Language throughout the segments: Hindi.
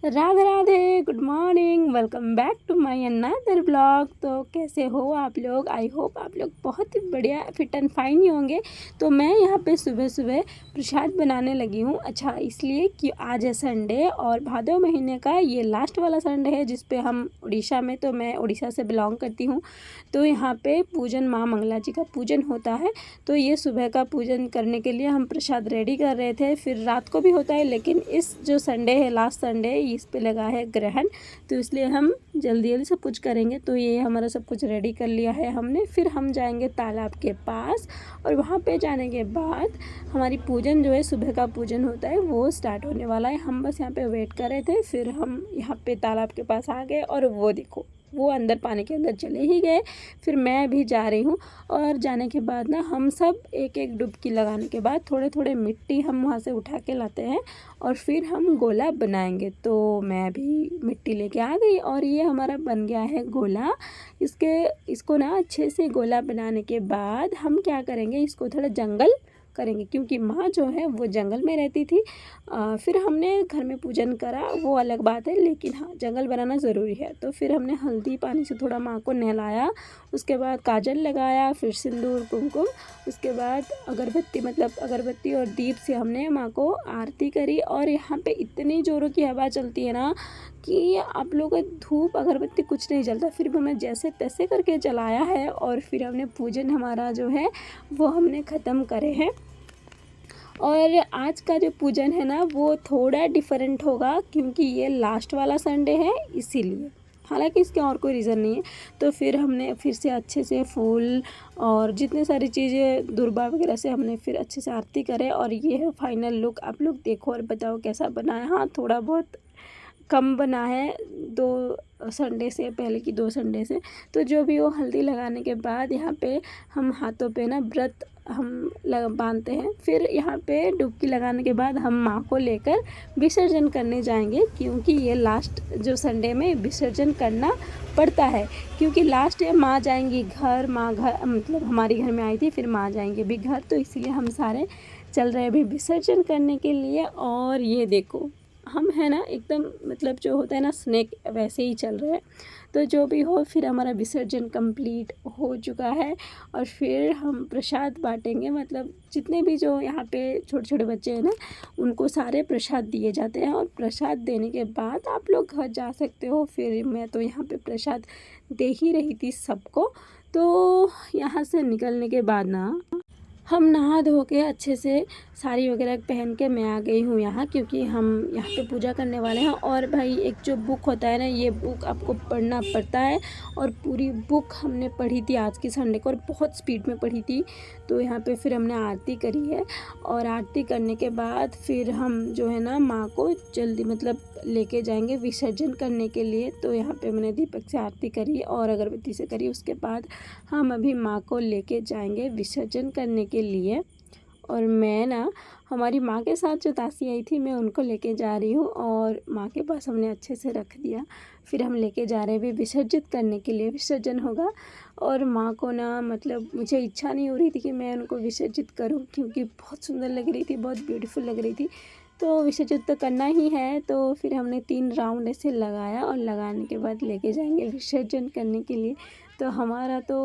Radhe Radhe, good morning, welcome back to my another blog. तो कैसे हो आप लोग? आई होप आप लोग बहुत ही बढ़िया फिट एंड फाइन ही होंगे। तो मैं यहाँ पे सुबह सुबह प्रसाद बनाने लगी हूँ। अच्छा, इसलिए कि आज है संडे और भादो महीने का ये लास्ट वाला संडे है जिस पे हम उड़ीसा में, तो मैं उड़ीसा से बिलोंग करती हूँ। तो यहाँ पे पूजन, माँ मंगला जी का पूजन होता है। तो ये सुबह का पूजन करने के लिए हम प्रसाद रेडी कर रहे थे। फिर रात को भी होता है, लेकिन इस जो संडे है, लास्ट संडे, इस पे लगा है ग्रहण, तो इसलिए हम जल्दी जल्दी सब कुछ करेंगे। तो ये हमारा सब कुछ रेडी कर लिया है हमने। फिर हम जाएंगे तालाब के पास और वहाँ पे जाने के बाद हमारी पूजन जो है, सुबह का पूजन होता है, वो स्टार्ट होने वाला है। हम बस यहाँ पे वेट कर रहे थे। फिर हम यहाँ पे तालाब के पास आ गए और वो देखो, वो अंदर पानी के अंदर चले ही गए। फिर मैं भी जा रही हूँ और जाने के बाद ना हम सब एक एक डुबकी लगाने के बाद थोड़े थोड़े मिट्टी हम वहाँ से उठा के लाते हैं और फिर हम गोला बनाएंगे। तो मैं भी मिट्टी लेके आ गई और ये हमारा बन गया है गोला। इसको ना अच्छे से गोला बनाने के बाद हम क्या करेंगे, इसको थोड़ा जंगल करेंगे, क्योंकि माँ जो है वो जंगल में रहती थी। फिर हमने घर में पूजन करा, वो अलग बात है, लेकिन हाँ, जंगल बनाना ज़रूरी है। तो फिर हमने हल्दी पानी से थोड़ा माँ को नहलाया, उसके बाद काजल लगाया, फिर सिंदूर कुमकुम, उसके बाद अगरबत्ती और दीप से हमने माँ को आरती करी। और यहाँ पे इतनी ज़ोरों की हवा चलती है ना कि आप लोग धूप अगरबत्ती कुछ नहीं जलता, फिर भी हमने जैसे तैसे करके जलाया है और फिर हमने पूजन हमारा जो है वो हमने ख़त्म करे हैं। और आज का जो पूजन है ना वो थोड़ा डिफरेंट होगा, क्योंकि ये लास्ट वाला संडे है इसीलिए, हालांकि इसके और कोई रीज़न नहीं है। तो फिर हमने फिर से अच्छे से फूल और जितने सारी चीज़ें दुर्बा वगैरह से हमने फिर अच्छे से आरती करे। और ये है फाइनल लुक, आप लोग देखो और बताओ कैसा बना है। हाँ, थोड़ा बहुत कम बना है 2 संडे से, पहले की 2 संडे से। तो जो भी हो, हल्दी लगाने के बाद यहाँ पे हम हाथों पे ना व्रत हम बांधते हैं। फिर यहाँ पे डुबकी लगाने के बाद हम माँ को लेकर विसर्जन करने जाएंगे, क्योंकि ये लास्ट जो संडे में विसर्जन करना पड़ता है, क्योंकि लास्ट है, माँ जाएंगी घर, माँ घर मतलब हमारी घर में आई थी, फिर माँ जाएंगे भी घर। तो इसीलिए हम सारे चल रहे हैं अभी विसर्जन करने के लिए। और ये देखो, हम है ना एकदम, मतलब जो होता है ना स्नेक, वैसे ही चल रहे हैं। तो जो भी हो, फिर हमारा विसर्जन कंप्लीट हो चुका है और फिर हम प्रसाद बांटेंगे। मतलब जितने भी जो यहाँ पे छोटे छोटे बच्चे हैं ना, उनको सारे प्रसाद दिए जाते हैं और प्रसाद देने के बाद आप लोग घर जा सकते हो। फिर मैं तो यहाँ पे प्रसाद दे ही रही थी सबको। तो यहाँ से निकलने के बाद ना हम नहा धो के अच्छे से साड़ी वगैरह पहन के मैं आ गई हूँ यहाँ, क्योंकि हम यहाँ पे पूजा करने वाले हैं। और भाई, एक जो बुक होता है ना, ये बुक आपको पढ़ना पड़ता है और पूरी बुक हमने पढ़ी थी आज की संडे को और बहुत स्पीड में पढ़ी थी। तो यहाँ पे फिर हमने आरती करी है और आरती करने के बाद फिर हम जो है ना माँ को जल्दी मतलब लेके जाएंगे विसर्जन करने के लिए। तो यहाँ पे मैंने दीपक से आरती करी और अगरबत्ती से करी। उसके बाद हम अभी माँ को लेके जाएंगे विसर्जन करने के लिए। और मैं ना हमारी माँ के साथ जो दासी आई थी, मैं उनको लेके जा रही हूँ और माँ के पास हमने अच्छे से रख दिया। फिर हम लेके जा रहे हैं भी विसर्जित करने के लिए, विसर्जन होगा। और माँ को ना, मतलब मुझे इच्छा नहीं हो रही थी कि मैं उनको विसर्जित करूँ, क्योंकि बहुत सुंदर लग रही थी, बहुत ब्यूटीफुल लग रही थी। तो विसर्जित तो करना ही है। तो फिर हमने 3 राउंड ऐसे लगाया और लगाने के बाद लेके जाएंगे विसर्जन करने के लिए। तो हमारा तो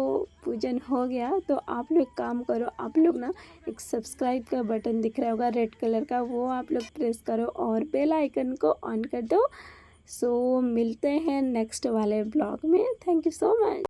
पूजन हो गया। तो आप लोग काम करो, आप लोग ना एक सब्सक्राइब का बटन दिख रहा होगा रेड कलर का, वो आप लोग प्रेस करो और बेल आइकन को ऑन कर दो। सो मिलते हैं नेक्स्ट वाले ब्लॉग में। Thank you so much.